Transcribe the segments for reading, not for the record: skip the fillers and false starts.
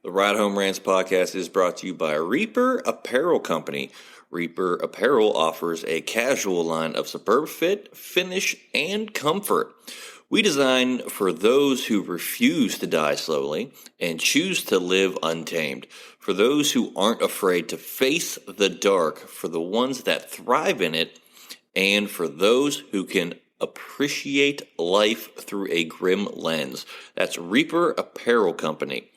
The Ride Home Rants podcast is brought to you by Reaper Apparel Company. Reaper Apparel offers a casual line of superb fit, finish, and comfort. We design for those who refuse to die slowly and choose to live untamed. For those who aren't afraid to face the dark, for the ones that thrive in it, and for those who can appreciate life through a grim lens. That's Reaper Apparel Company.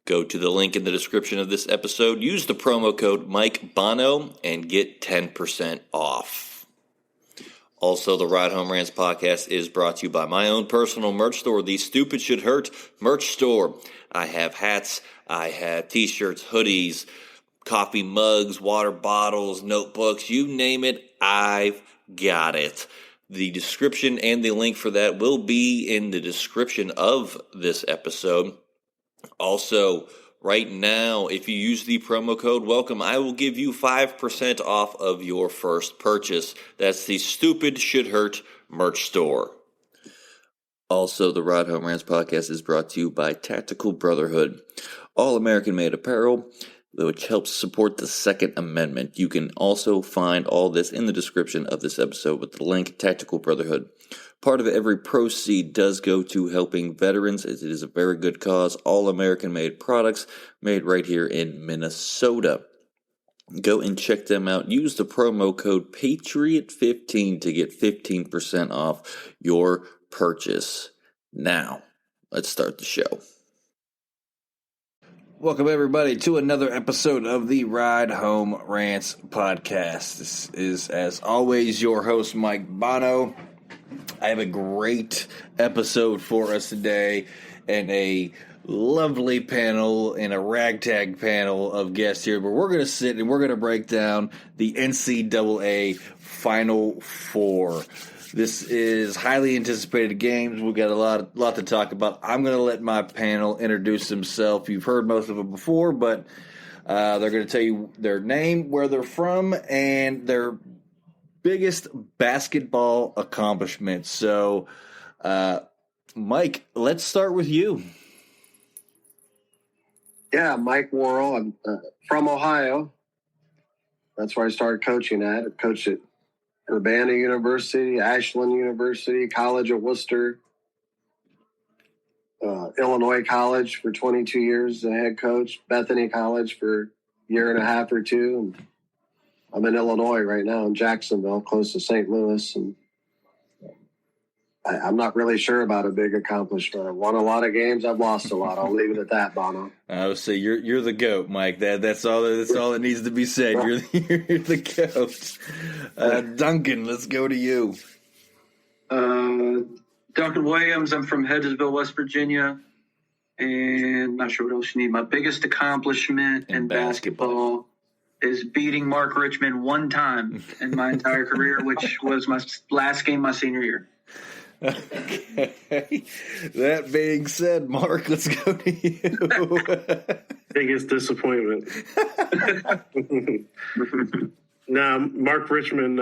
Go to the link in the description of this episode, use the promo code Mike Bono, and get 10% off. Also, the Ride Home Rants podcast is brought to you by my own personal merch store, the Stupid Should Hurt merch store. I have hats, I have t-shirts, hoodies, coffee mugs, water bottles, notebooks, you name it, I've got it. The description and the link for that will be in the description of this episode. Also, right now, if you use the promo code WELCOME, I will give you 5% off of your first purchase. That's the Stupid Should Hurt merch store. Also, the Ride Home Rants podcast is brought to you by Tactical Brotherhood, all-American made apparel, which helps support the Second Amendment. You can also find all this in the description of this episode with the link, Tactical Brotherhood. Part of every proceed does go to helping veterans, as it is a very good cause. All American-made products made right here in Minnesota. Go and check them out. Use the promo code PATRIOT15 to get 15% off your purchase. Now, let's start the show. Welcome, everybody, to another episode of the Ride Home Rants podcast. This is, as always, your host, Mike Bono. I have a great episode for us today and a lovely panel and a ragtag panel of guests here, but we're going to sit and we're going to break down the NCAA Final Four. This is highly anticipated games. We've got a lot to talk about. I'm going to let my panel introduce themselves. You've heard most of them before, but they're going to tell you their name, where they're from, and their biggest basketball accomplishments. So, Mike, let's start with you. Yeah, Mike Worrell. I'm from Ohio. That's where I started coaching at. I coached at Urbana University, Ashland University, College of Worcester, Illinois College for 22 years as a head coach, Bethany College for a year and a half or two. And I'm in Illinois right now, in Jacksonville, close to St. Louis. And I'm not really sure about a big accomplishment. I've won a lot of games. I've lost a lot. I'll leave it at that, Bono. I would say you're the GOAT, Mike. That's all that needs to be said. You're the GOAT. Duncan, let's go to you. Duncan Williams. I'm from Hedgesville, West Virginia. And not sure what else you need. My biggest accomplishment in basketball is beating Mark Richmond one time in my entire career, which was my last game my senior year. Okay. That being said, Mark, let's go to you. Biggest disappointment. Now, Mark Richmond,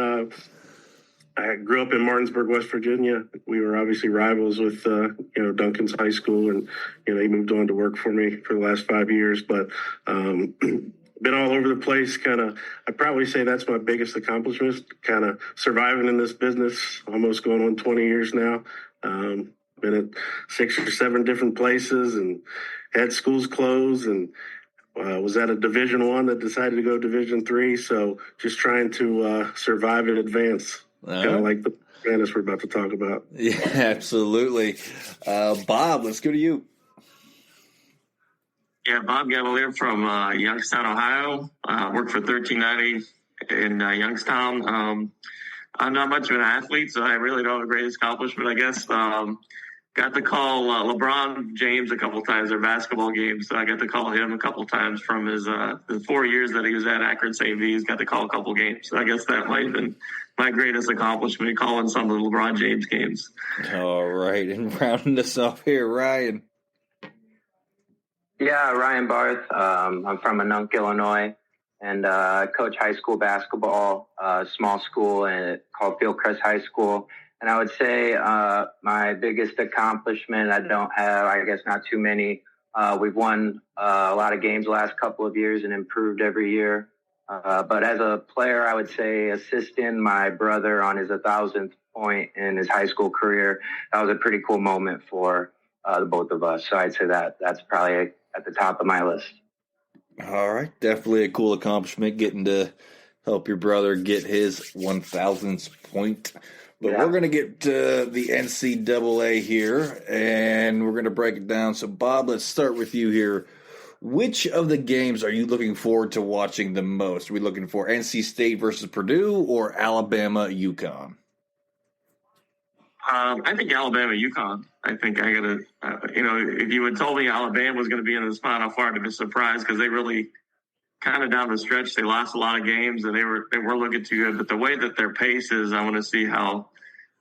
I grew up in Martinsburg, West Virginia. We were obviously rivals with, Duncan's high school, and, he moved on to work for me for the last 5 years. But been all over the place, I'd probably say that's my biggest accomplishment, kind of surviving in this business, almost going on 20 years now. Been at 6 or 7 different places and had schools close, and was at a Division I that decided to go Division III. So just trying to survive and advance, kind of like the panelists we're about to talk about. Yeah, absolutely. Bob, let's go to you. Yeah, Bob Gavalier from Youngstown, Ohio. Worked for 1390 in Youngstown. I'm not much of an athlete, so I really don't have a great accomplishment, I guess. Got to call LeBron James a couple times at basketball games. So I got to call him a couple times from his the 4 years that he was at Akron St. V's. Got to call a couple games. So I guess that might have been my greatest accomplishment, calling some of the LeBron James games. All right, and rounding us off here, Ryan. Yeah, Ryan Barth. I'm from Anunk, Illinois, and coach high school basketball, small school called Fieldcrest High School. And I would say my biggest accomplishment, I don't have, I guess, not too many We've won a lot of games the last couple of years and improved every year. But as a player, I would say assisting my brother on his 1,000th point in his high school career, that was a pretty cool moment for the both of us. So I'd say that's probably at the top of my list. All right. Definitely a cool accomplishment getting to help your brother get his 1,000th point. But we're going to get to the NCAA here, and we're going to break it down. So, Bob, let's start with you here. Which of the games are you looking forward to watching the most? Are we looking for NC State versus Purdue or Alabama, UConn? I think Alabama, UConn. I think I got to, if you had told me Alabama was going to be in this Final Four, I'd have been surprised because they really kind of down the stretch, they lost a lot of games and they were looking too good. But the way that their pace is, I want to see how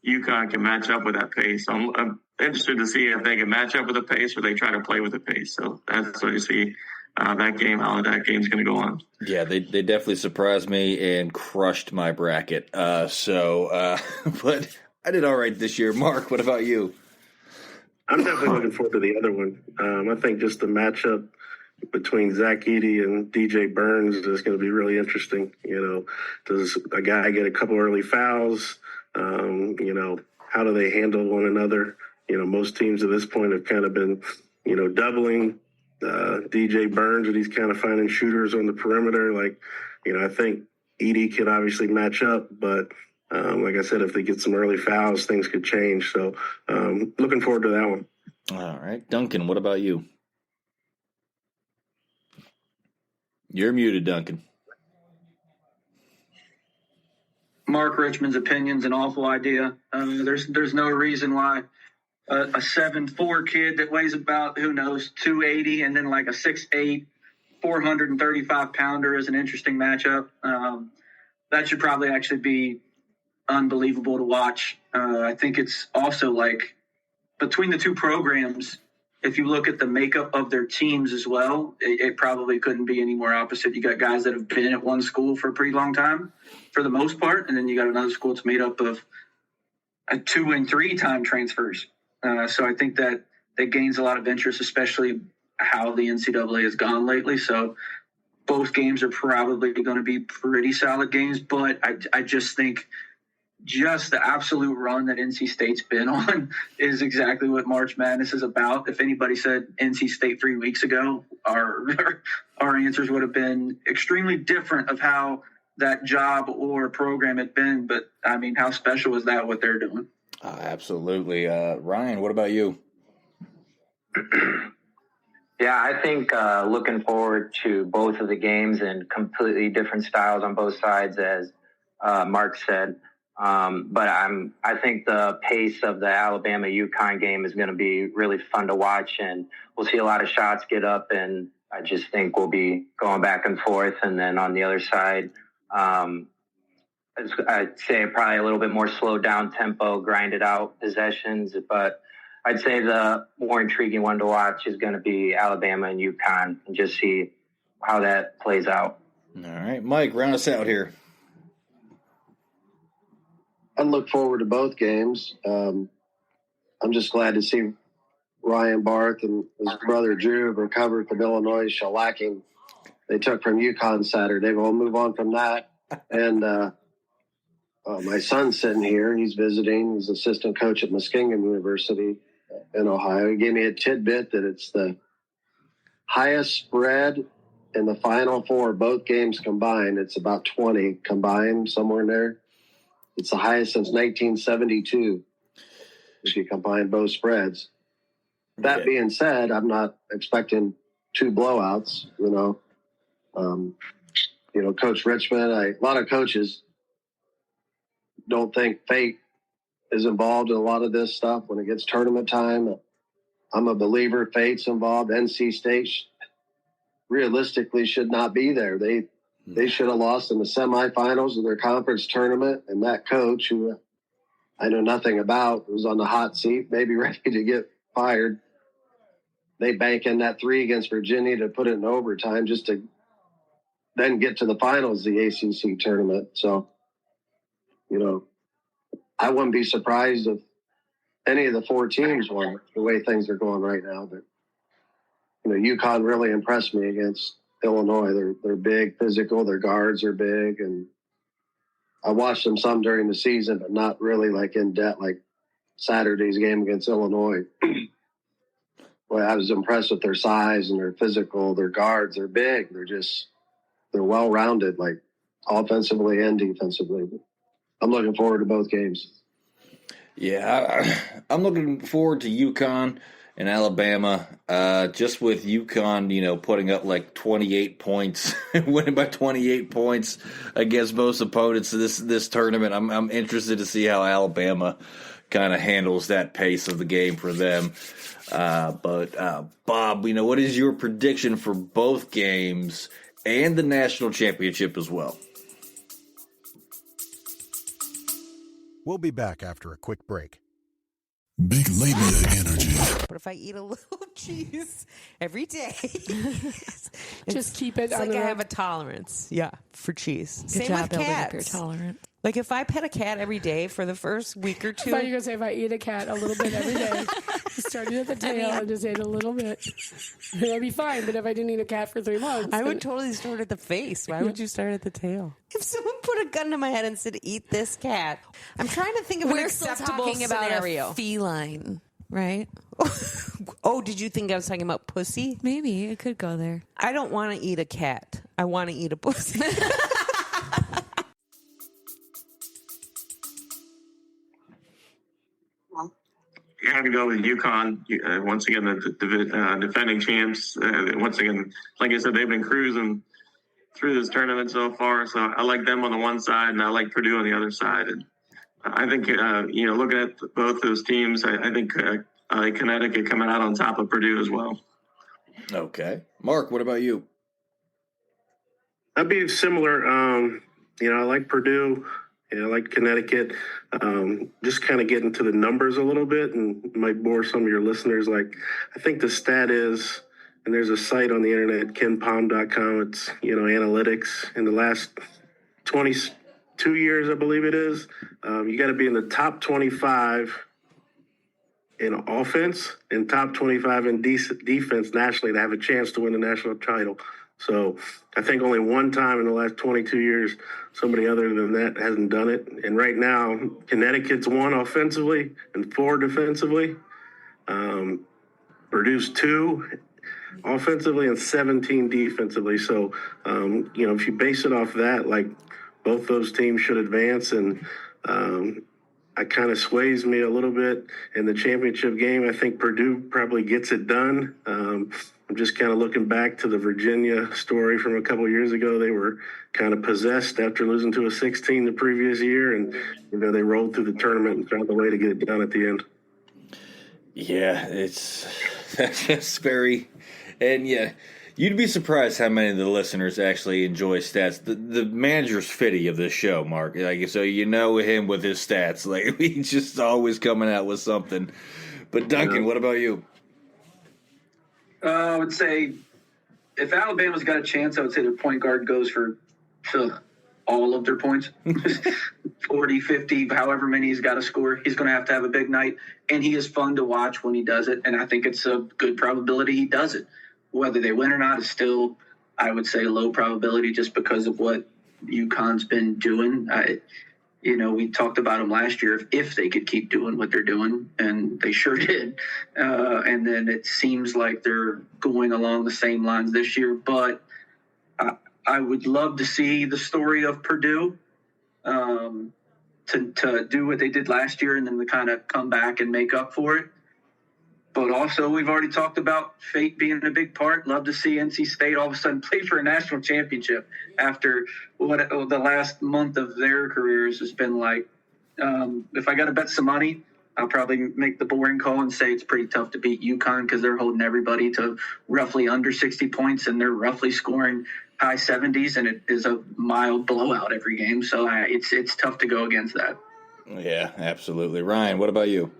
UConn can match up with that pace. I'm interested to see if they can match up with the pace or they try to play with the pace. So that's what you see that game, how that game's going to go on. Yeah, they definitely surprised me and crushed my bracket. But I did all right this year. Mark, what about you? I'm definitely looking forward to the other one. I think just the matchup between Zach Edey and DJ Burns is going to be really interesting. Does a guy get a couple early fouls? How do they handle one another? Most teams at this point have kind of been, doubling DJ Burns, and he's kind of finding shooters on the perimeter. I think Edey can obviously match up, but like I said, if they get some early fouls, things could change. So looking forward to that one. All right. Duncan, what about you? You're muted, Duncan. Mark Richmond's opinion's an awful idea. There's no reason why a 7'4" kid that weighs about, 280, and then like a 6'8", 435-pounder is an interesting matchup. That should probably actually be unbelievable to watch. I think it's also like between the two programs, if you look at the makeup of their teams as well, it probably couldn't be any more opposite. You got guys that have been at one school for a pretty long time for the most part, and then you got another school that's made up of 2 and 3 time transfers. So I think that gains a lot of interest, especially how the NCAA has gone lately. So both games are probably going to be pretty solid games, but I just think just the absolute run that NC State's been on is exactly what March Madness is about. If anybody said NC State 3 weeks ago, our answers would have been extremely different of how that job or program had been. But, I mean, how special is that, what they're doing? Absolutely. Ryan, what about you? Yeah, I think looking forward to both of the games and completely different styles on both sides, as Mark said. But I think the pace of the Alabama UConn game is going to be really fun to watch, and we'll see a lot of shots get up, and I just think we'll be going back and forth. And then on the other side, I'd say probably a little bit more slowed down tempo, grinded out possessions, but I'd say the more intriguing one to watch is going to be Alabama and UConn, and just see how that plays out. All right, Mike, round us out here. I look forward to both games. I'm just glad to see Ryan Barth and his brother Drew have recovered from Illinois shellacking they took from UConn Saturday. We'll move on from that. And my son's sitting here. He's visiting. He's assistant coach at Muskingum University in Ohio. He gave me a tidbit that it's the highest spread in the Final Four, both games combined. It's about 20 combined, somewhere in there. It's the highest since 1972, if you combine both spreads. That being said, I'm not expecting 2 blowouts, Coach Richmond, a lot of coaches don't think fate is involved in a lot of this stuff when it gets tournament time. I'm a believer fate's involved. NC State realistically should not be there. They should have lost in the semifinals of their conference tournament, and that coach, who I know nothing about, was on the hot seat, maybe ready to get fired. They bank in that 3 against Virginia to put it in overtime just to then get to the finals of the ACC tournament. So, I wouldn't be surprised if any of the 4 teams won the way things are going right now. But UConn really impressed me against Illinois. They're big, physical. Their guards are big, and I watched them some during the season, but not really like in depth, like Saturday's game against Illinois. Well, I was impressed with their size and their physical. Their guards, they're big. They're well-rounded, like offensively and defensively. I'm looking forward to both games. Yeah, I'm looking forward to UConn and Alabama. Just with UConn, putting up like 28 points, winning by 28 points against most opponents this tournament. I'm interested to see how Alabama kind of handles that pace of the game for them. But Bob, what is your prediction for both games and the national championship as well? We'll be back after a quick break. Big labia energy. But if I eat a little cheese every day, just keep it. It's like I have a tolerance. Yeah, for cheese. Good Same job with building up cats. your tolerance. Like if I pet a cat every day for the first week or two. I thought you were gonna say if I eat a cat a little bit every day, started at the tail and just ate a little bit, that'd be fine. But if I didn't eat a cat for 3 months, I would totally start at the face. Why would you start at the tail? If someone put a gun to my head and said, "Eat this cat," I'm trying to think of an acceptable scenario. About a feline, right? Oh, did you think I was talking about pussy? Maybe it could go there. I don't want to eat a cat. I want to eat a pussy. You have to go with UConn. Once again, the defending champs. Once again, like I said, they've been cruising through this tournament so far. So I like them on the one side, and I like Purdue on the other side. And I think, looking at both those teams, I think Connecticut coming out on top of Purdue as well. Okay. Mark, what about you? I'd be similar. I like Purdue. I like Connecticut. Just kind of get into the numbers a little bit and might bore some of your listeners. Like, I think the stat is, and there's a site on the internet, kenpom.com. It's, analytics. In the last 22 years, I believe it is, you got to be in the top 25 in offense and top 25 in defense nationally to have a chance to win the national title. So I think only one time in the last 22 years, somebody other than that hasn't done it. And right now, Connecticut's 1 offensively and 4 defensively. Purdue's 2 offensively and 17 defensively. So, if you base it off that, like both those teams should advance. And it kind of sways me a little bit in the championship game. I think Purdue probably gets it done. I'm just kind of looking back to the Virginia story from a couple of years ago. They were kind of possessed after losing to a 16 the previous year, and they rolled through the tournament and found a way to get it done at the end. Yeah, that's very, and yeah, you'd be surprised how many of the listeners actually enjoy stats. The manager's Fitty of this show, Mark. Like, so him with his stats. Like, he's just always coming out with something. But Duncan, what about you? I would say if Alabama's got a chance, I would say their point guard goes for all of their points. 40, 50, however many he's got to score. He's going to have a big night, and he is fun to watch when he does it, and I think it's a good probability he does it. Whether they win or not is still, I would say, low probability just because of what UConn's been doing. We talked about them last year if they could keep doing what they're doing, and they sure did. And then it seems like they're going along the same lines this year. But I would love to see the story of Purdue to do what they did last year and then to kind of come back and make up for it. But also, we've already talked about fate being a big part. Love to see NC State all of a sudden play for a national championship after what the last month of their careers has been like. If I got to bet some money, I'll probably make the boring call and say it's pretty tough to beat UConn because they're holding everybody to roughly under 60 points and they're roughly scoring high 70s, and it is a mild blowout every game. So it's tough to go against that. Yeah, absolutely. Ryan, what about you?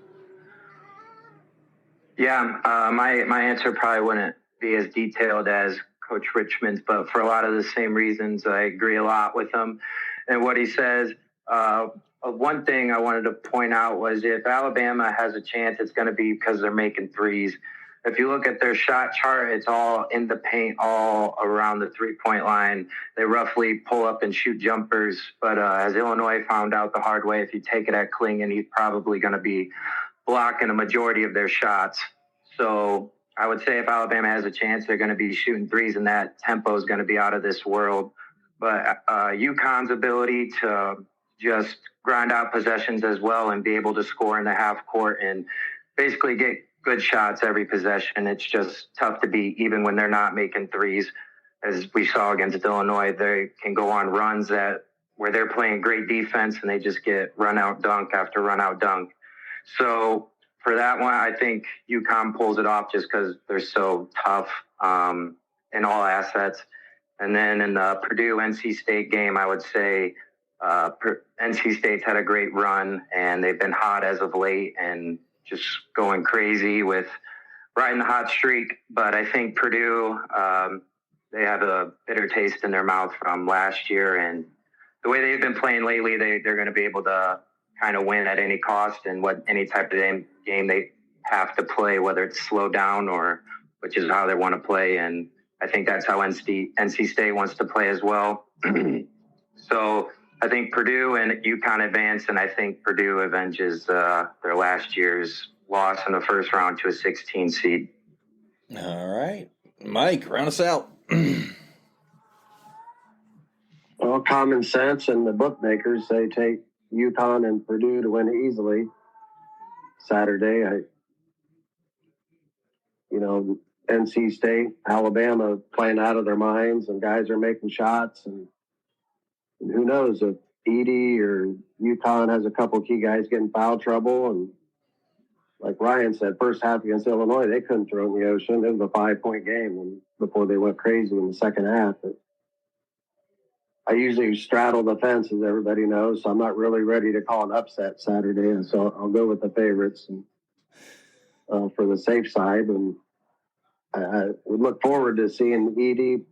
Yeah, my answer probably wouldn't be as detailed as Coach Richmond's, but for a lot of the same reasons, I agree a lot with him and what he says. One thing I wanted to point out was if Alabama has a chance, it's going to be because they're making threes. if you look at their shot chart, it's all in the paint, all around the 3-point line. They roughly pull up and shoot jumpers. But as Illinois found out the hard way, if you take it at Klingen, he's probably going to be blocking a majority of their shots. So I would say if Alabama has a chance, they're going to be shooting threes, and that tempo is going to be out of this world. But UConn's ability to just grind out possessions as well and be able to score in the half court and basically get good shots every possession. It's just tough to beat even when they're not making threes. As we saw against Illinois, they can go on runs where they're playing great defense and they just get run out dunk after run out dunk. So for that one, I think UConn pulls it off just because they're so tough in all assets. And then in the Purdue-NC State game, I would say NC State's had a great run, and they've been hot as of late and just going crazy with riding the hot streak. But I think Purdue, they have a bitter taste in their mouth from last year. And the way they've been playing lately, they're going to be able to kind of win at any cost and any type of game they have to play, whether it's slow down or which is how they want to play. And I think that's how NC State wants to play as well. So I think Purdue and UConn advance, and I think Purdue avenges their last year's loss in the first round to a 16 seed. All right. Mike, round us out. Well, common sense and the bookmakers, they take UConn and Purdue to win easily Saturday. NC State, Alabama playing out of their minds, and guys are making shots. And who knows if Edey or UConn has a couple key guys getting foul trouble. And like Ryan said, first half against Illinois, they couldn't throw in the ocean. It was a 5-point game before they went crazy in the second half. But I usually straddle the fence, as everybody knows, so I'm not really ready to call an upset Saturday. And so I'll go with the favorites and, for the safe side. And I would look forward to seeing Edey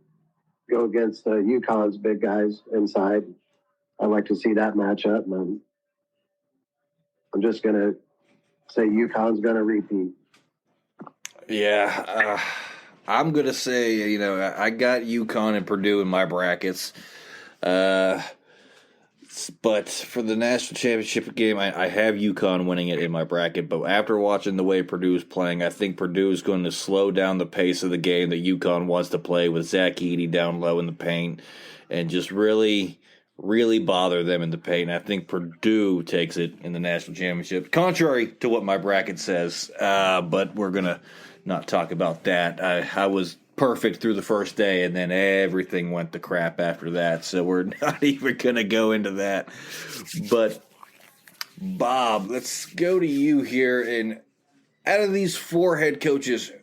go against UConn's big guys inside. I'd like to see that matchup. And I'm just going to say UConn's going to repeat. Yeah, I'm going to say, I got UConn and Purdue in my brackets. But for the national championship game, I have UConn winning it in my bracket. But after watching the way Purdue's playing, I think Purdue is going to slow down the pace of the game that UConn wants to play with Zach Edey down low in the paint and just really, really bother them in the paint. And I think Purdue takes it in the national championship, contrary to what my bracket says. But we're going to not talk about that. I was perfect through the first day, and then everything went to crap after that. So we're not even going to go into that. But, Bob, let's go to you here. And out of these four head coaches,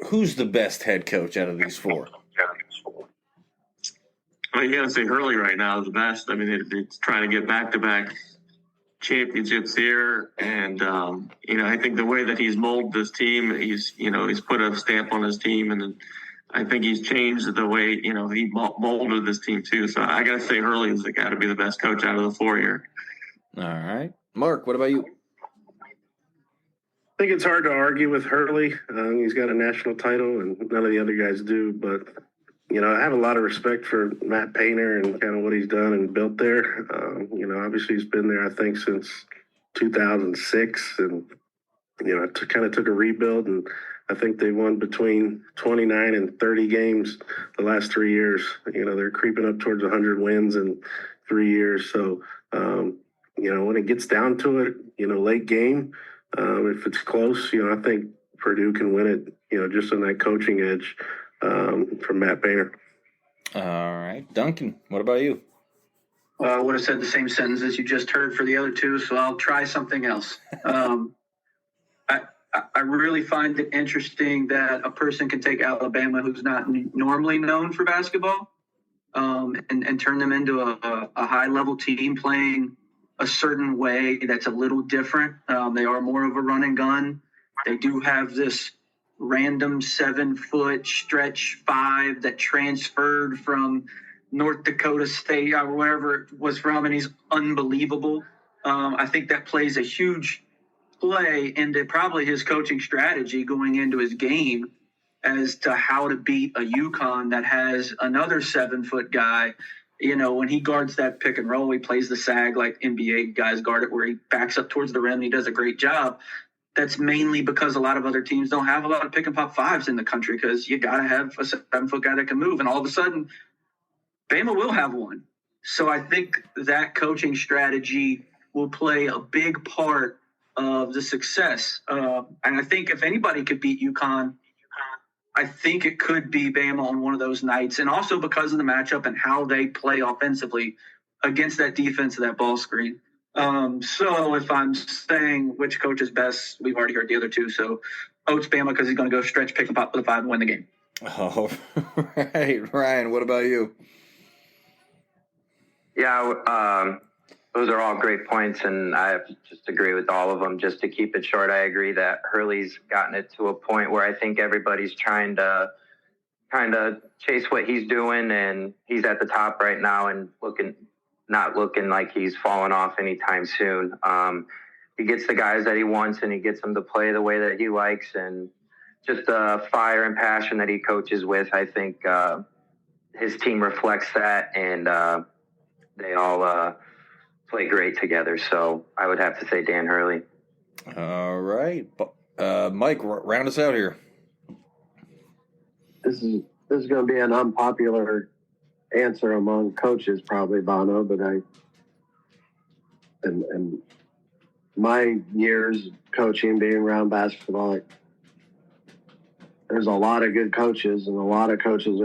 who's the best head coach out of these four? Well, you got to say Hurley right now is the best. I mean, it's trying to get back-to-back championships here. And, I think the way that he's molded this team, he's put a stamp on his team, and I think he's changed the way, he molded this team too. So I got to say Hurley is got to be the best coach out of the four here. All right. Mark, what about you? I think it's hard to argue with Hurley. He's got a national title, and none of the other guys do. But, I have a lot of respect for Matt Painter and kind of what he's done and built there. Obviously he's been there, I think, since 2006. And, it kind of took a rebuild, and I think they won between 29 and 30 games the last 3 years. They're creeping up towards 100 wins in 3 years. So, when it gets down to it, late game, if it's close, I think Purdue can win it, just on that coaching edge from Matt Painter. All right. Duncan, what about you? I would have said the same sentence as you just heard for the other two, so I'll try something else. I really find it interesting that a person can take Alabama, who's not normally known for basketball, and turn them into a high-level team playing a certain way that's a little different. They are more of a run and gun. They do have this random 7-foot stretch 5 that transferred from North Dakota State or wherever it was from, and he's unbelievable. I think that plays a huge play into probably his coaching strategy going into his game as to how to beat a UConn that has another 7-foot guy. You know, when he guards that pick and roll, he plays the sag like NBA guys guard it, where he backs up towards the rim and he does a great job. That's mainly because a lot of other teams don't have a lot of pick and pop fives in the country, because you got to have a 7-foot guy that can move. And all of a sudden, Bama will have one. So I think that coaching strategy will play a big part of the success. And I think if anybody could beat UConn, I think it could be Bama on one of those nights. And also because of the matchup and how they play offensively against that defense of that ball screen. So if I'm saying which coach is best, we've already heard the other two. So Oates Bama, because he's going to go stretch, pick and pop with a 5 and win the game. All right. Ryan, what about you? Yeah, those are all great points, and I just agree with all of them. Just to keep it short, I agree that Hurley's gotten it to a point where I think everybody's trying to kind of chase what he's doing, and he's at the top right now and not looking like he's falling off anytime soon. He gets the guys that he wants, and he gets them to play the way that he likes, and just the fire and passion that he coaches with. I think his team reflects that, and they all play great together. So I would have to say Dan Hurley. All right. Mike, round us out here. This is going to be an unpopular answer among coaches, probably, Bono, but and my years coaching, being around basketball, there's a lot of good coaches, and a lot of coaches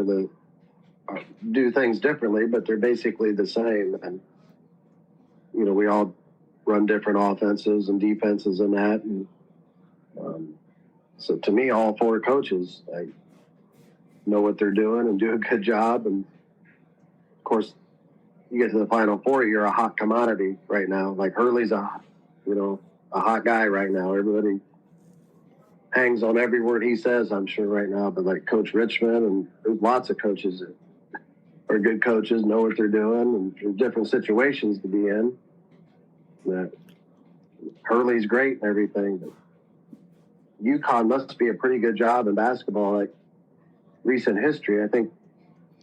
do things differently, but they're basically the same. And you know, we all run different offenses and defenses and that. And so to me, all 4 coaches know what they're doing and do a good job. And of course, you get to the Final Four, you're a hot commodity right now. Like Hurley's a hot guy right now. Everybody hangs on every word he says, I'm sure, right now. But like Coach Richmond, and there's lots of coaches that are good coaches, know what they're doing, and there's different situations to be in. That Hurley's great and everything, but UConn must be a pretty good job in basketball. Like recent history, I think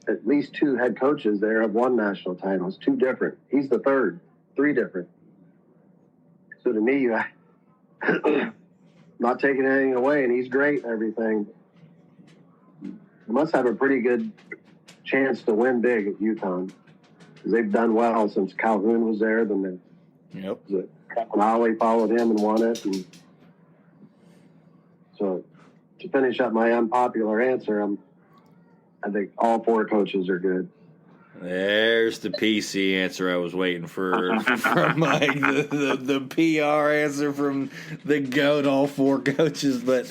at least 2 head coaches there have won national titles, 2 different. He's the 3rd, 3 different. So to me, not taking anything away, and he's great and everything. You must have a pretty good chance to win big at UConn, because they've done well since Calhoun was there. Then Holly followed him and won it. And so to finish up my unpopular answer, I think all 4 coaches are good. There's the PC answer I was waiting for from Mike, the PR answer from the GOAT, all 4 coaches. But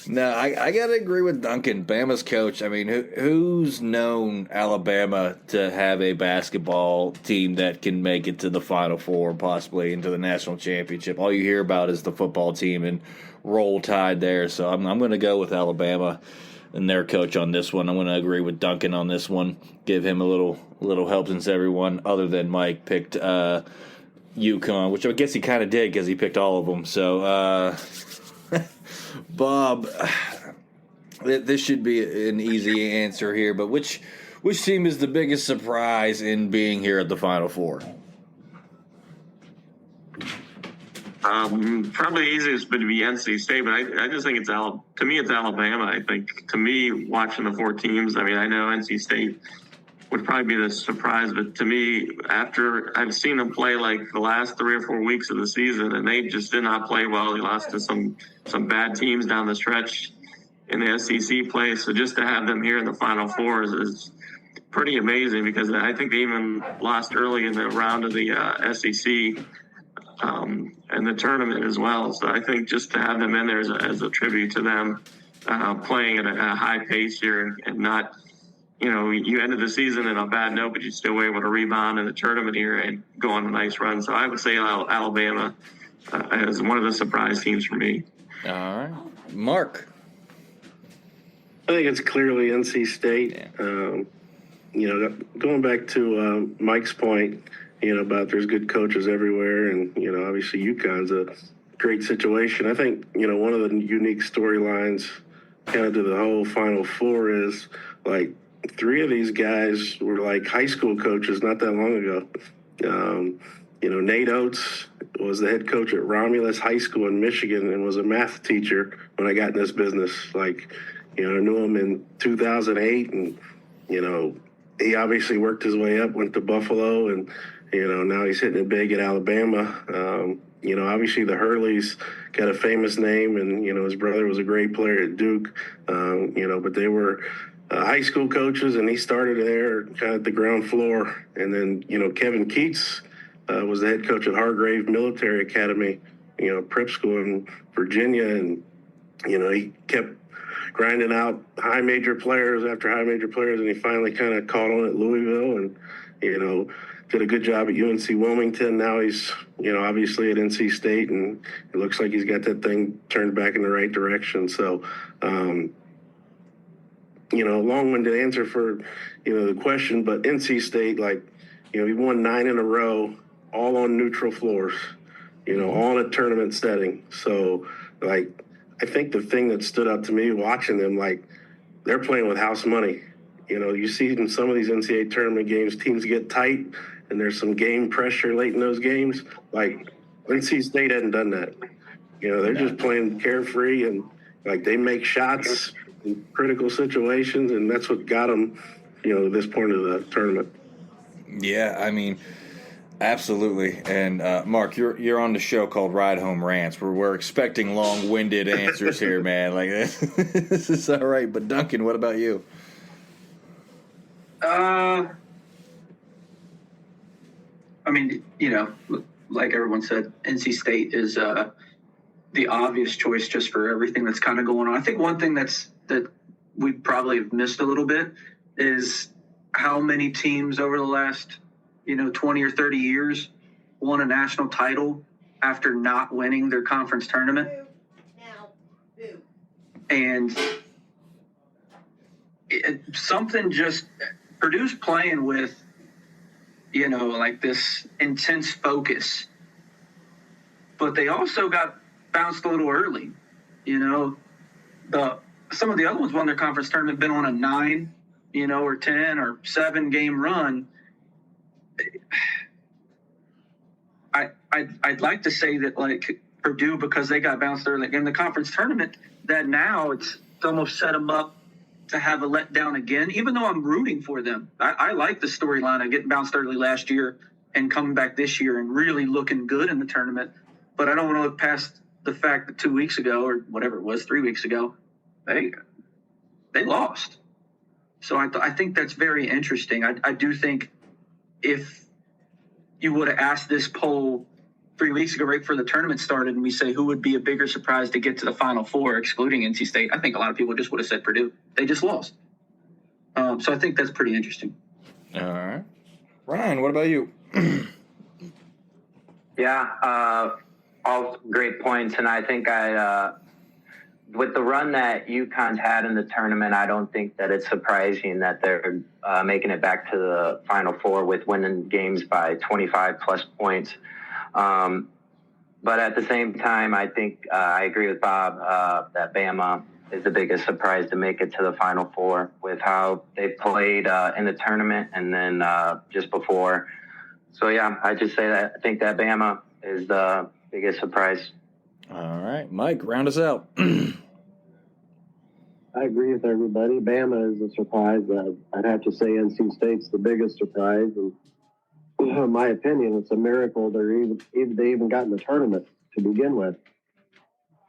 no, I got to agree with Duncan, Bama's coach. I mean, who's known Alabama to have a basketball team that can make it to the Final Four, possibly into the national championship? All you hear about is the football team and Roll Tide there. So I'm going to go with Alabama and their coach on this one. I'm going to agree with Duncan on this one. Give him a little help, since everyone other than Mike picked UConn, which I guess he kind of did because he picked all of them. So, Bob, this should be an easy answer here, but which team is the biggest surprise in being here at the Final Four? Probably the easiest would be NC State, but I just think to me it's Alabama. I think, to me, watching the 4 teams, I mean, I know NC State would probably be the surprise, but to me, after I've seen them play like the last 3 or 4 weeks of the season, and they just did not play well. They lost to some bad teams down the stretch in the SEC play. So just to have them here in the Final Four is pretty amazing, because I think they even lost early in the round of the SEC. And the tournament as well. So I think just to have them in there as a tribute to them playing at a high pace here, and not, you ended the season in a bad note, but you still were able to rebound in the tournament here and go on a nice run. So I would say Alabama as one of the surprise teams for me. All right. Mark. I think it's clearly NC State. Yeah. Going back to Mike's point, about there's good coaches everywhere, and obviously UConn's a great situation. I think, one of the unique storylines kind of to the whole Final Four is, like, 3 of these guys were, like, high school coaches not that long ago. Nate Oates was the head coach at Romulus High School in Michigan and was a math teacher when I got in this business. Like, I knew him in 2008, and, he obviously worked his way up, went to Buffalo, and, now he's hitting it big at Alabama. Obviously the Hurleys got a famous name, and, his brother was a great player at Duke, but they were high school coaches, and he started there kind of at the ground floor. And then, Kevin Keats was the head coach at Hargrave Military Academy, prep school in Virginia. And, he kept grinding out high major players after high major players, and he finally kind of caught on at Louisville and, did a good job at UNC Wilmington. Now he's, obviously at NC State, and it looks like he's got that thing turned back in the right direction. So, long-winded answer for, the question, but NC State, like, he won 9 in a row, all on neutral floors, all in a tournament setting. So, like, I think the thing that stood out to me watching them, like, they're playing with house money. You see in some of these NCAA tournament games, teams get tight, and there's some game pressure late in those games. Like, NC State hadn't done that. They're just playing carefree, and, like, they make shots in critical situations, and that's what got them, this point of the tournament. Yeah, I mean, absolutely. And Mark, you're on the show called Ride Home Rants, where we're expecting long-winded answers here, man. Like, this is all right. But Duncan, what about you? I mean, like everyone said, NC State is the obvious choice just for everything that's kind of going on. I think one thing that we probably have missed a little bit is how many teams over the last, 20 or 30 years won a national title after not winning their conference tournament. And Purdue's playing with, like this intense focus, but they also got bounced a little early. Some of the other ones won their conference tournament, been on a 9, or 10 or 7 game run. I'd like to say that, like, Purdue, because they got bounced early in the conference tournament, that now it's almost set them up to have a letdown again, even though I'm rooting for them. I like the storyline of getting bounced early last year and coming back this year and really looking good in the tournament. But I don't want to look past the fact that 2 weeks ago, or whatever it was, 3 weeks ago, they lost. So I think that's very interesting. I do think if you would have asked this poll 3 weeks ago, right before the tournament started, and we say who would be a bigger surprise to get to the Final Four, excluding NC State, I think a lot of people just would have said Purdue. They just lost. So I think that's pretty interesting. All right. Ryan, what about you? Yeah, all great points. And I think with the run that UConn's had in the tournament, I don't think that it's surprising that they're making it back to the Final Four with winning games by 25-plus points. But at the same time, I think I agree with Bob that Bama is the biggest surprise to make it to the Final Four with how they played in the tournament and then just before. So, yeah, I just say that I think that Bama is the biggest surprise. All right. Mike, round us out. I agree with everybody. Bama is a surprise. I'd have to say NC State's the biggest surprise. And in my opinion, it's a miracle they even got in the tournament to begin with.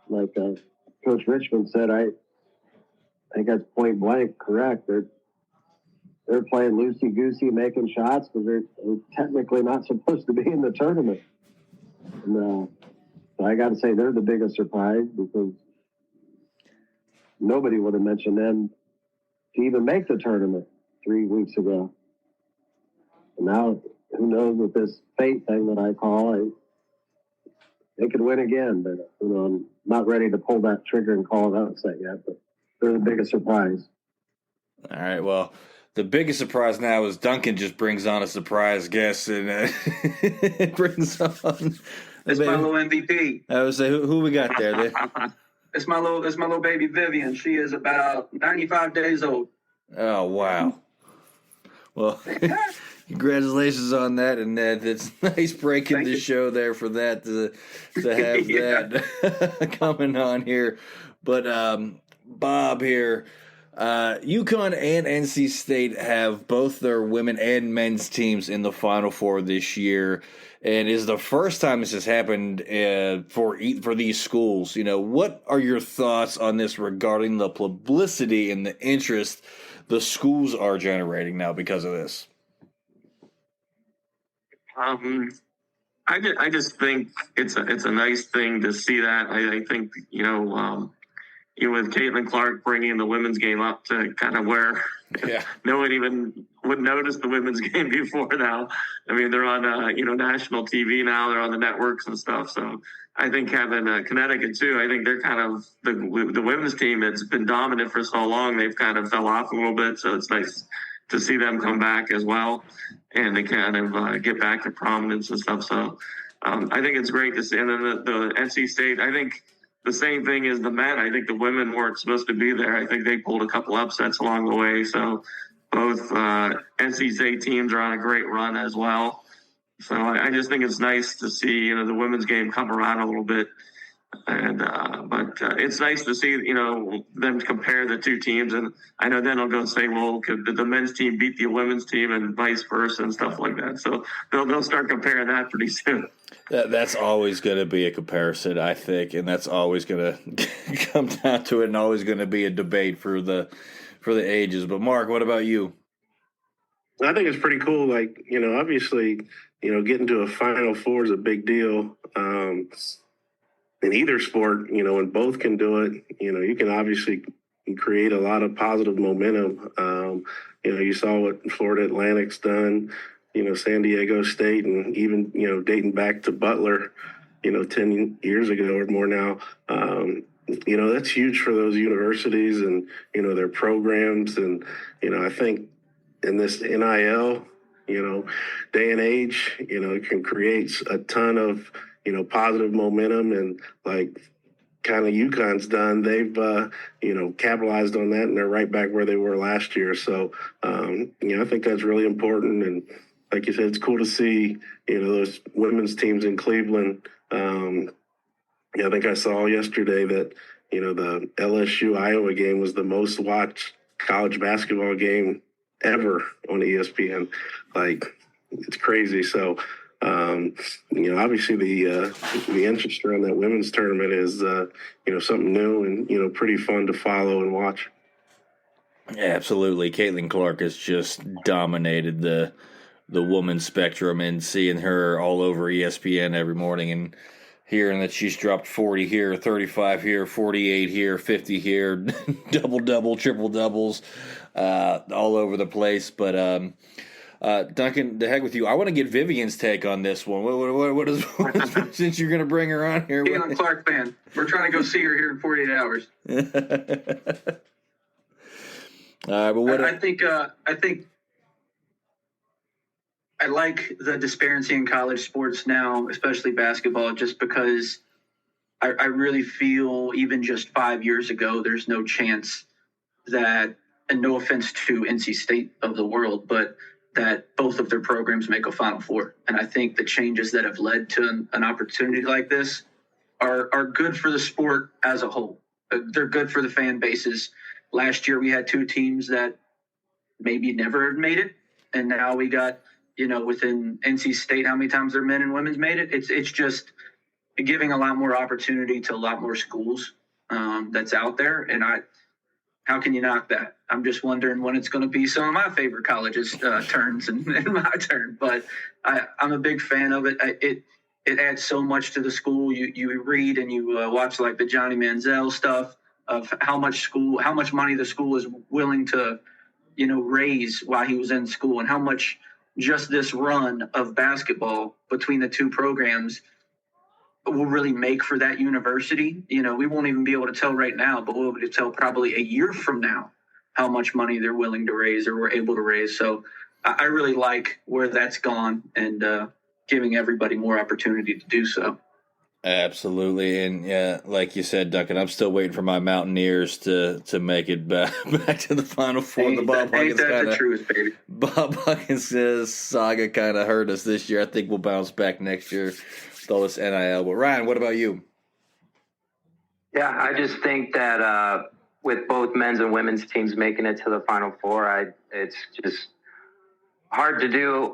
Like Coach Richmond said, I think that's point blank correct. They're playing loosey-goosey, making shots because they're technically not supposed to be in the tournament. And so I got to say they're the biggest surprise because nobody would have mentioned them to even make the tournament 3 weeks ago. And now, who knows with this fate thing that I call, they could win again. But, I'm not ready to pull that trigger and call it upset yet. But they're the biggest surprise. All right, well, the biggest surprise now is Duncan just brings on a surprise guest and brings on It's my little MVP. I would say, who we got there? It's my little baby Vivian. She is about 95 days old. Oh, wow. Well, congratulations on that, and it's nice breaking the show there for that to have that coming on here. But Bob here, UConn and NC State have both their women and men's teams in the Final Four this year, and is the first time this has happened for these schools. What are your thoughts on this regarding the publicity and the interest the schools are generating now because of this? I just think it's a nice thing to see that. I think with Caitlin Clark bringing the women's game up to kind of where no one even would notice the women's game before now. I mean, they're on national TV now. They're on the networks and stuff. So I think having Connecticut too, I think they're kind of the women's team that's been dominant for so long. They've kind of fell off a little bit. So it's nice to see them come back as well, and they kind of get back to prominence and stuff. So I think it's great to see. And then the NC State, I think the same thing as the men. I think the women weren't supposed to be there. I think they pulled a couple upsets along the way. So both NC State teams are on a great run as well. So I just think it's nice to see, the women's game come around a little bit. And but it's nice to see, them compare the two teams. And I know then they'll go say, well, could the men's team beat the women's team and vice versa and stuff like that. So they'll start comparing that pretty soon. That's always going to be a comparison, I think, and that's always going to come down to it, and always going to be a debate for the ages. But Mark, what about you? I think it's pretty cool. Like, obviously, getting to a Final Four is a big deal. In either sport, when both can do it, you can obviously create a lot of positive momentum. You saw what Florida Atlantic's done, San Diego State, and even, dating back to Butler, 10 years ago or more now. That's huge for those universities and, their programs. And, I think in this NIL, day and age, it can create a ton of, positive momentum, and like kind of UConn's done, they've, capitalized on that, and they're right back where they were last year. So, I think that's really important. And like you said, it's cool to see, those women's teams in Cleveland. I think I saw yesterday that, the LSU Iowa game was the most watched college basketball game ever on ESPN. Like, it's crazy. So, obviously the interest around that women's tournament is, something new and, pretty fun to follow and watch. Absolutely. Caitlin Clark has just dominated the women's spectrum, and seeing her all over ESPN every morning and hearing that she's dropped 40 here, 35 here, 48 here, 50 here, double, triple doubles, all over the place. But, Duncan, the heck with you. I want to get Vivian's take on this one. What is since you're going to bring her on here? Being a Clark fan, we're trying to go see her here in 48 hours. But what I think I like the disparity in college sports now, especially basketball, just because I really feel even just 5 years ago, there's no chance that, and no offense to NC State of the world, but that both of their programs make a Final Four. And I think the changes that have led to an opportunity like this are good for the sport as a whole. They're good for the fan bases. Last year we had two teams that maybe never had made it. And now we got, within NC State, how many times their men and women's made it. It's just giving a lot more opportunity to a lot more schools that's out there. And how can you knock that? I'm just wondering when it's going to be some of my favorite colleges' turns and my turn. But I'm a big fan of it. It adds so much to the school. You read and you watch like the Johnny Manziel stuff of how much money the school is willing to, raise while he was in school, and how much just this run of basketball between the two programs will really make for that university. We won't even be able to tell right now, but we'll be able to tell probably a year from now how much money they're willing to raise or were able to raise. So I really like where that's gone, and giving everybody more opportunity to do so. Absolutely, and yeah, like you said, Duncan, I'm still waiting for my Mountaineers to make it back to the Final Four. Ain't that the truth, baby? Bob Huggins' saga kind of hurt us this year. I think we'll bounce back next year with all this NIL. But Ryan, what about you? Yeah, I just think that with both men's and women's teams making it to the Final Four, it's just hard to do.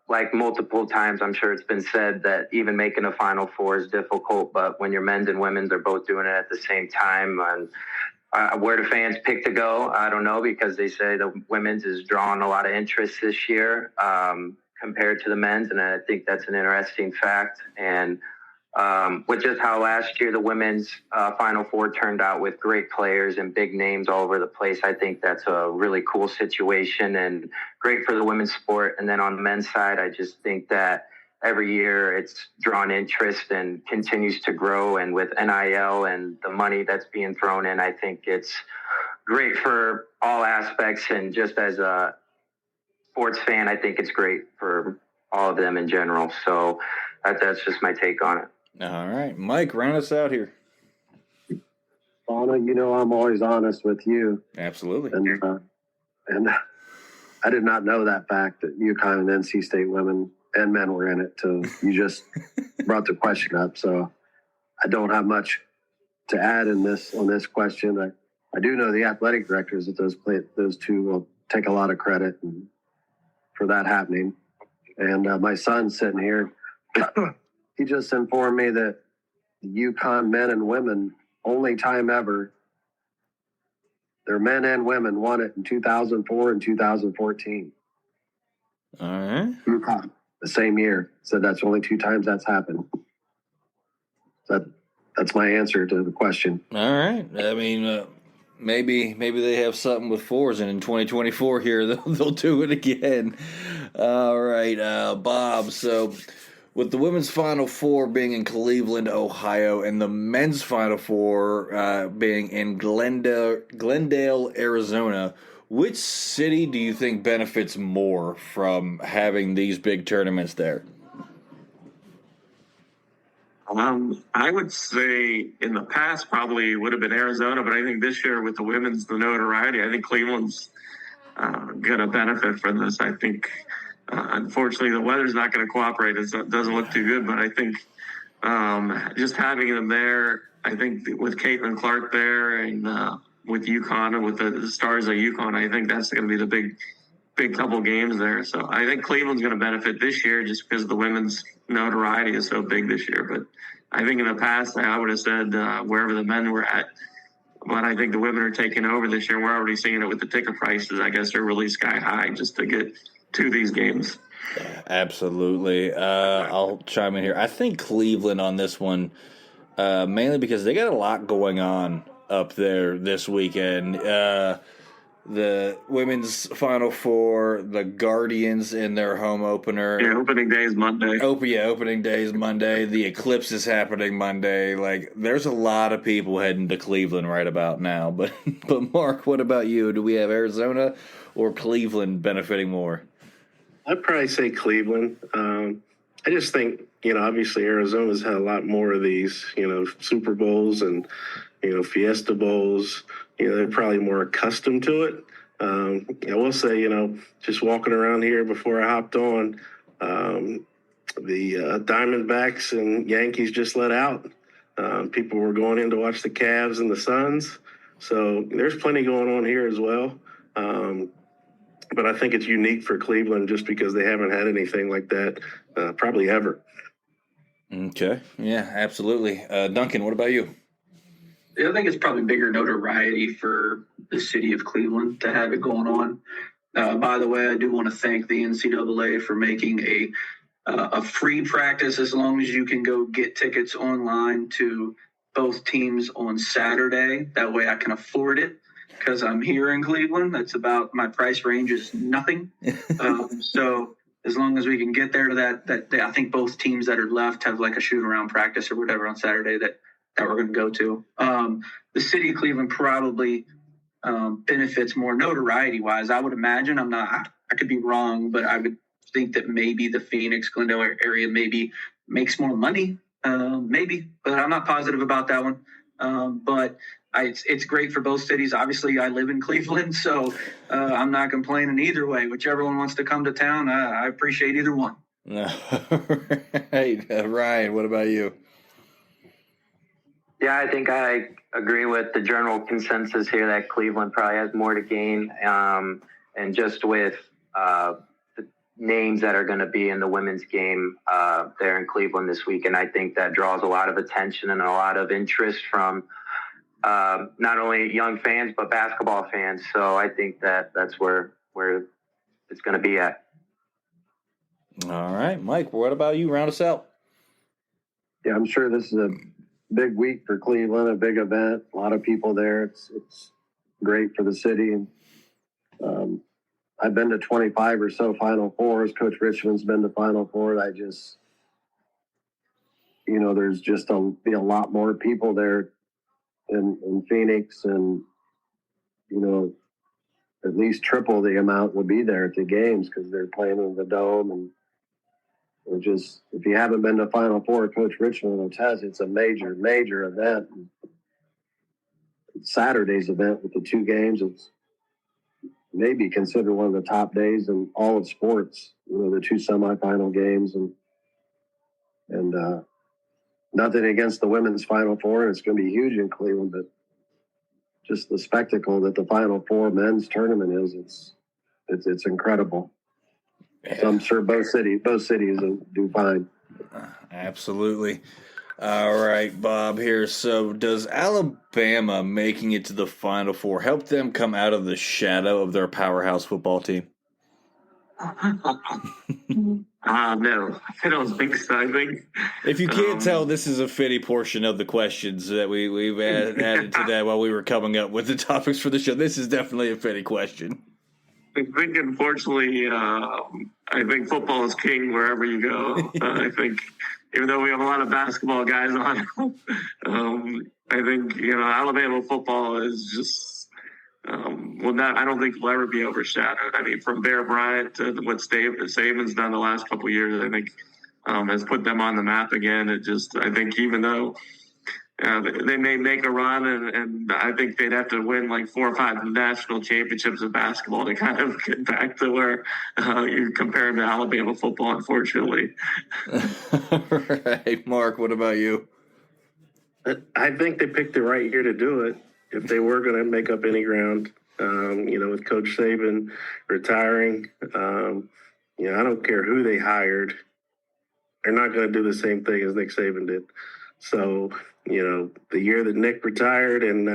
Like multiple times, I'm sure it's been said that even making a Final Four is difficult. But when your men's and women's are both doing it at the same time, and where do fans pick to go? I don't know, because they say the women's is drawing a lot of interest this year compared to the men's, and I think that's an interesting fact. And with just how last year the women's Final Four turned out with great players and big names all over the place, I think that's a really cool situation and great for the women's sport. And then on the men's side, I just think that every year it's drawn interest and continues to grow. And with NIL and the money that's being thrown in, I think it's great for all aspects. And just as a sports fan, I think it's great for all of them in general. So that's just my take on it. All right, Mike, round us out here. Fauna, I'm always honest with you. Absolutely. And I did not know that fact that UConn and NC State women and men were in it till you just brought the question up. So I don't have much to add on this question. I do know the athletic directors that those two will take a lot of credit for that happening. And my son's sitting here. He just informed me that the UConn men and women, only time ever, their men and women won it in 2004 and 2014. All right. UConn, the same year. So that's only 2 times that's happened. That's my answer to the question. All right. I mean, maybe they have something with fours, and in 2024 here they'll do it again. All right, Bob. So, with the women's Final Four being in Cleveland, Ohio, and the men's Final Four being in Glendale, Arizona, which city do you think benefits more from having these big tournaments there? I would say in the past probably would have been Arizona, but I think this year with the women's, the notoriety, I think Cleveland's going to benefit from this. I think, unfortunately, the weather's not going to cooperate. It doesn't look too good, but I think just having them there, I think with Caitlin Clark there and with UConn and with the stars of UConn, I think that's going to be the big couple games there. So I think Cleveland's going to benefit this year just because the women's notoriety is so big this year. But I think in the past, I would have said wherever the men were at. But I think the women are taking over this year. We're already seeing it with the ticket prices. I guess they're really sky high just to get to these games. Absolutely. I'll chime in here. I think Cleveland on this one, mainly because they got a lot going on up there this weekend. The women's Final Four, the Guardians in their home opener. Yeah, opening day is Monday. Opening day is Monday. The Eclipse is happening Monday. Like, there's a lot of people heading to Cleveland right about now. But Mark, what about you? Do we have Arizona or Cleveland benefiting more? I'd probably say Cleveland. I just think, obviously Arizona's had a lot more of these, Super Bowls and, Fiesta Bowls. They're probably more accustomed to it. I will say, just walking around here before I hopped on, the Diamondbacks and Yankees just let out. People were going in to watch the Cavs and the Suns. So there's plenty going on here as well. But I think it's unique for Cleveland just because they haven't had anything like that probably ever. Okay. Yeah, absolutely. Duncan, what about you? I think it's probably bigger notoriety for the city of Cleveland to have it going on. By the way, I do want to thank the NCAA for making a free practice as long as you can go get tickets online to both teams on Saturday. That way I can afford it because I'm here in Cleveland. That's about my price range is nothing. So as long as we can get there to that I think both teams that are left have like a shoot around practice or whatever on Saturday that we're going to go to. The city of Cleveland probably benefits more notoriety wise. I would imagine. I could be wrong, but I would think that maybe the Phoenix, Glendale area maybe makes more money Maybe, but I'm not positive about that one. But it's great for both cities. Obviously, I live in Cleveland, so I'm not complaining either way. Whichever one wants to come to town, I appreciate either one. Hey, Ryan, what about you? Yeah, I think I agree with the general consensus here that Cleveland probably has more to gain. And just with the names that are going to be in the women's game there in Cleveland this week, and I think that draws a lot of attention and a lot of interest from not only young fans, but basketball fans. So I think that's where it's going to be at. All right, Mike, what about you? Round us out. Yeah, I'm sure this is a big week for Cleveland, a big event, a lot of people there. It's great for the city. And I've been to 25 or so Final Fours. Coach Richmond's been to Final Four. There's just be a lot more people there in Phoenix, and at least triple the amount will be there at the games because they're playing in the Dome. And if you haven't been to Final Four, Coach Richmond will tell you it's a major, major event. Saturday's event with the two games, it's maybe considered one of the top days in all of sports. The two semifinal games, and nothing against the women's Final Four. It's going to be huge in Cleveland, but just the spectacle that the Final Four men's tournament is, it's incredible. So I'm sure both cities will do fine. Absolutely. All right, Bob here. So does Alabama making it to the Final Four help them come out of the shadow of their powerhouse football team? No, I don't think so. I think if you can't tell, this is a fitty portion of the questions that we've added to that while we were coming up with the topics for the show. This is definitely a fitty question. I think, unfortunately, I think football is king wherever you go. I think, even though we have a lot of basketball guys on, I think, Alabama football is just, I don't think will ever be overshadowed. I mean, from Bear Bryant to what Saban's done the last couple of years, I think has put them on the map again. I think even though they may make a run, and I think they'd have to win like 4 or 5 national championships of basketball to kind of get back to where you compare them to Alabama football, unfortunately. Right. Mark, what about you? I think they picked the right year to do it. If they were going to make up any ground, with Coach Saban retiring, I don't care who they hired. They're not going to do the same thing as Nick Saban did. So, the year that Nick retired and,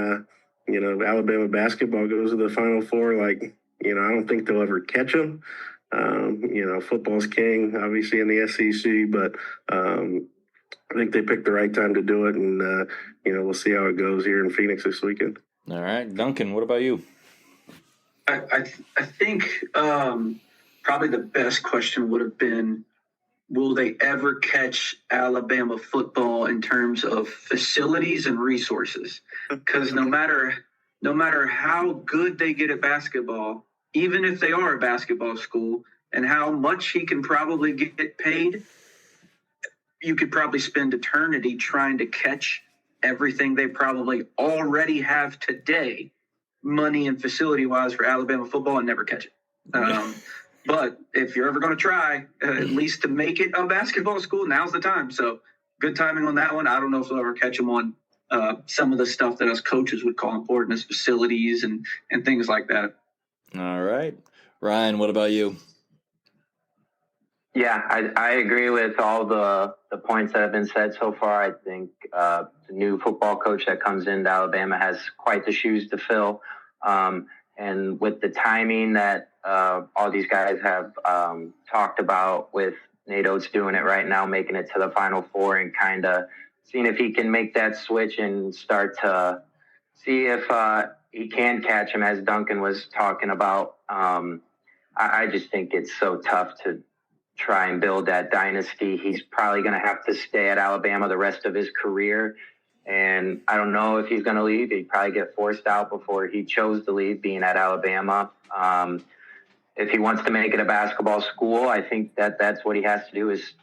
Alabama basketball goes to the Final Four, I don't think they'll ever catch them. Football's king, obviously, in the SEC, but I think they picked the right time to do it, and, we'll see how it goes here in Phoenix this weekend. All right. Duncan, what about you? I think probably the best question would have been, will they ever catch Alabama football in terms of facilities and resources? Because no matter how good they get at basketball, even if they are a basketball school, and how much he can probably get paid, you could probably spend eternity trying to catch everything they probably already have today, money and facility-wise, for Alabama football, and never catch it. But if you're ever going to try, at least to make it a basketball school, now's the time. So good timing on that one. I don't know if they'll ever catch them on some of the stuff that us coaches would call important, as facilities and things like that. All right. Ryan, what about you? Yeah, I agree with all the points that have been said so far. I think the new football coach that comes into Alabama has quite the shoes to fill. And with the timing that all these guys have talked about, with Nate Oates doing it right now, making it to the Final Four, and kind of seeing if he can make that switch and start to see if he can catch him, as Duncan was talking about. I just think it's so tough to try and build that dynasty. He's probably going to have to stay at Alabama the rest of his career. And I don't know if he's going to leave. He'd probably get forced out before he chose to leave, being at Alabama. If he wants to make it a basketball school, I think that's what he has to do, is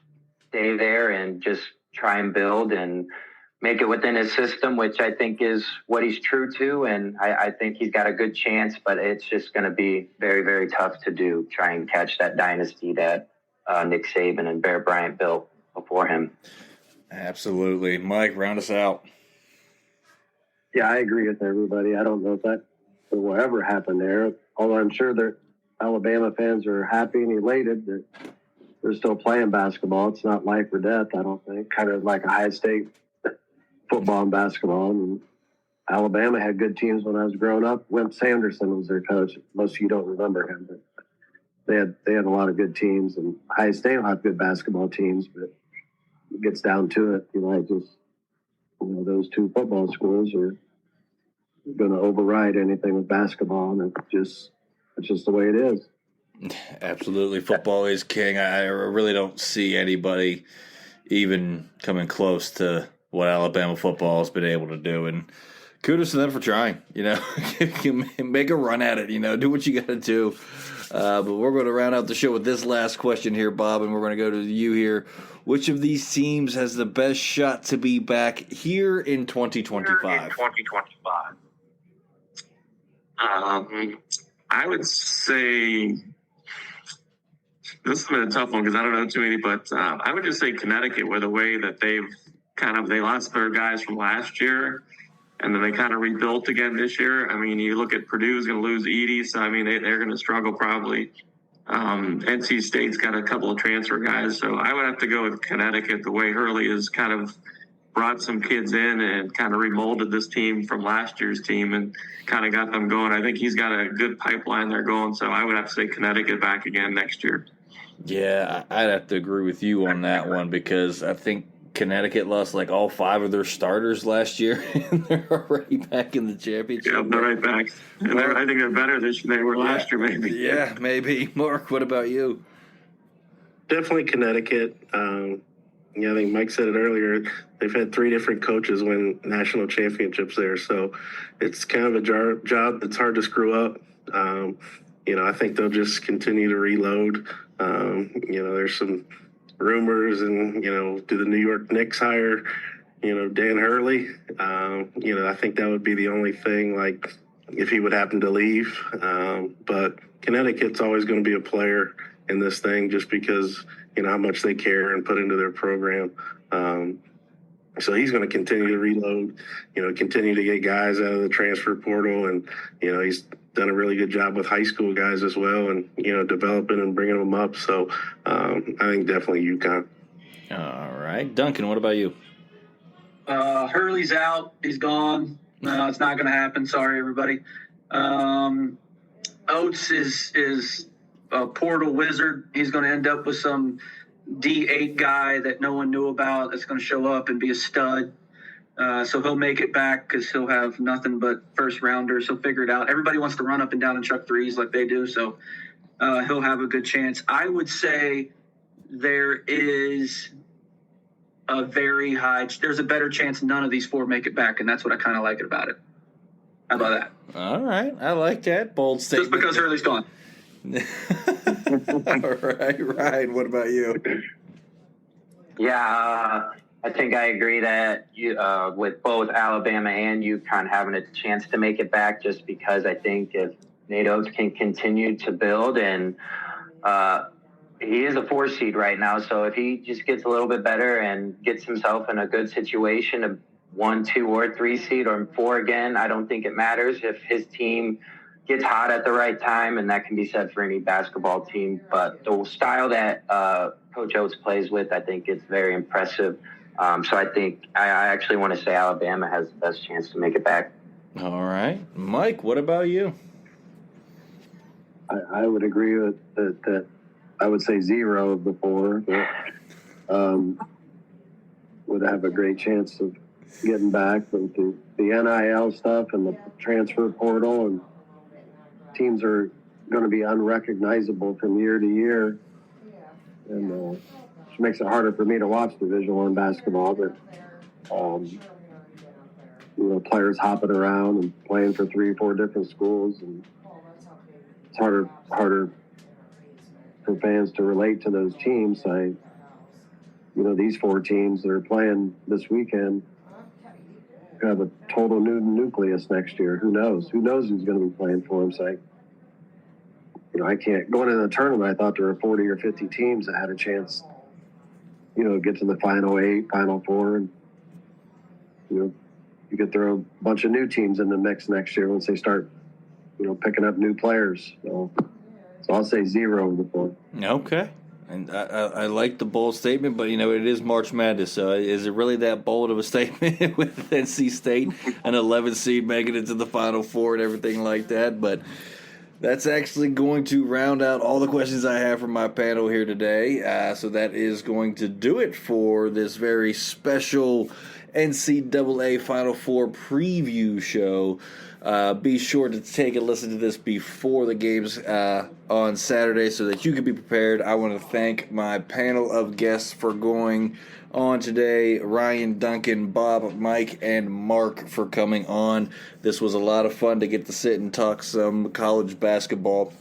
stay there and just try and build and make it within his system, which I think is what he's true to. And I think he's got a good chance, but it's just going to be very, very tough to do, try and catch that dynasty that Nick Saban and Bear Bryant built before him. Absolutely. Mike, round us out. Yeah, I agree with everybody. I don't know if that will ever happen there, although I'm sure that Alabama fans are happy and elated that they're still playing basketball. It's not life or death, I don't think. Kind of like Ohio State football and basketball. And Alabama had good teams when I was growing up. Wimp Sanderson was their coach. Most of you don't remember him, but they had a lot of good teams. And Ohio State will have good basketball teams, but it gets down to it. Those two football schools are going to override anything with basketball, and it's just the way it is. Absolutely. Football is king. I really don't see anybody even coming close to what Alabama football has been able to do. And kudos to them for trying, make a run at it, do what you got to do. But we're going to round out the show with this last question here, Bob, and we're going to go to you here. Which of these teams has the best shot to be back here in 2025? I would say this has been a tough one because I don't know too many, but I would just say Connecticut, with the way that they lost their guys from last year, and then they kind of rebuilt again this year. I mean, you look at Purdue's going to lose Edie, so I mean they're going to struggle probably. NC State's got a couple of transfer guys, so I would have to go with Connecticut. The way Hurley has kind of brought some kids in and kind of remolded this team from last year's team and kind of got them going. I think he's got a good pipeline there going, so I would have to say Connecticut back again next year. Yeah, I'd have to agree with you on that one because I think Connecticut lost like all 5 of their starters last year, and they're already back in the championship. Yeah, they're right back. And I think they're better this year than they were last year, maybe. Yeah, maybe. Mark, what about you? Definitely Connecticut. I think Mike said it earlier. They've had 3 different coaches win national championships there, so it's kind of a job that's hard to screw up. I think they'll just continue to reload. There's some rumors, and do the New York Knicks hire Dan Hurley? I think that would be the only thing, like if he would happen to leave. But Connecticut's always going to be a player in this thing just because how much they care and put into their program. So he's going to continue to reload, continue to get guys out of the transfer portal, and he's done a really good job with high school guys as well, and developing and bringing them up. So I think definitely UConn. All right, Duncan, what about you? Hurley's out. He's gone. It's not going to happen. Sorry, everybody. Oates is a portal wizard. He's going to end up with some D8 guy that no one knew about that's going to show up and be a stud. So he'll make it back because he'll have nothing but first rounders. He'll figure it out. Everybody wants to run up and down and chuck threes like they do, so he'll have a good chance. I would say there is a very high – there's a better chance none of these 4 make it back, and that's what I kind of like about it. How about that? All right. I like that. Bold statement. Just because Hurley's gone. All right, Ryan, what about you? Yeah, I think I agree that with both Alabama and UConn having a chance to make it back, just because I think if Nate Oates can continue to build, and he is a 4 seed right now, so if he just gets a little bit better and gets himself in a good situation, a 1, 2, or 3 seed, or 4 again, I don't think it matters if his team gets hot at the right time, and that can be said for any basketball team. But the style that Coach Oates plays with, I think it's very impressive. So I think I actually want to say Alabama has the best chance to make it back. All right. Mike, what about you? I would agree with that. I would say 0 of the 4 that would have a great chance of getting back. But the NIL stuff and the transfer portal, and teams are going to be unrecognizable from year to year, and which makes it harder for me to watch Division I basketball. But players hopping around and playing for 3 or 4 different schools, and it's harder for fans to relate to those teams. these 4 teams that are playing this weekend have a total new nucleus next year. Who knows? Who knows who's going to be playing for them? So, I can't. Going into the tournament, I thought there were 40 or 50 teams that had a chance, get to the Final 8, Final 4, and, you could throw a bunch of new teams in the mix next year once they start, picking up new players. So I'll say 0 over the 4. Okay. And I like the bold statement, but, it is March Madness, so is it really that bold of a statement with NC State, an 11 seed making it to the Final Four and everything like that? But that's actually going to round out all the questions I have from my panel here today. So that is going to do it for this very special NCAA Final Four preview show. Be sure to take a listen to this before the games on Saturday so that you can be prepared. I want to thank my panel of guests for going on today. Ryan, Duncan, Bob, Mike, and Mark for coming on. This was a lot of fun to get to sit and talk some college basketball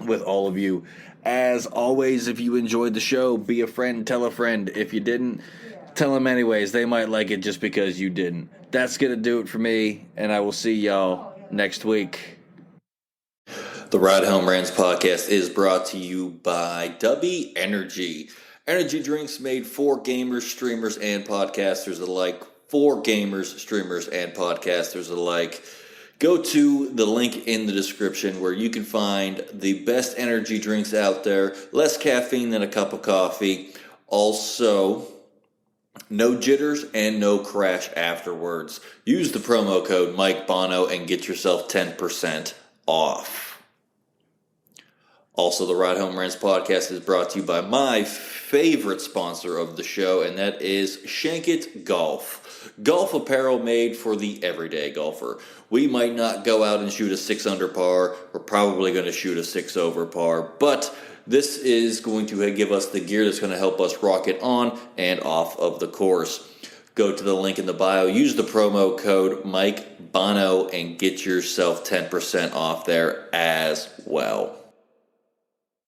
with all of you. As always, if you enjoyed the show, be a friend, tell a friend. If you didn't, tell them anyways. They might like it just because you didn't. That's going to do it for me, and I will see y'all next week. The Ride Home Rants podcast is brought to you by W Energy. Energy drinks made for gamers, streamers, and podcasters alike. For gamers, streamers, and podcasters alike. Go to the link in the description where you can find the best energy drinks out there. Less caffeine than a cup of coffee. Also, no jitters and no crash afterwards. Use the promo code Mike Bono and get yourself 10% off. Also, the Ride Home Rants podcast is brought to you by my favorite sponsor of the show, and that is Shankit Golf. Golf apparel made for the everyday golfer. We might not go out and shoot a 6 under par. We're probably going to shoot a 6 over par, but this is going to give us the gear that's going to help us rock it on and off of the course. Go to the link in the bio, use the promo code Mike Bono, and get yourself 10% off there as well.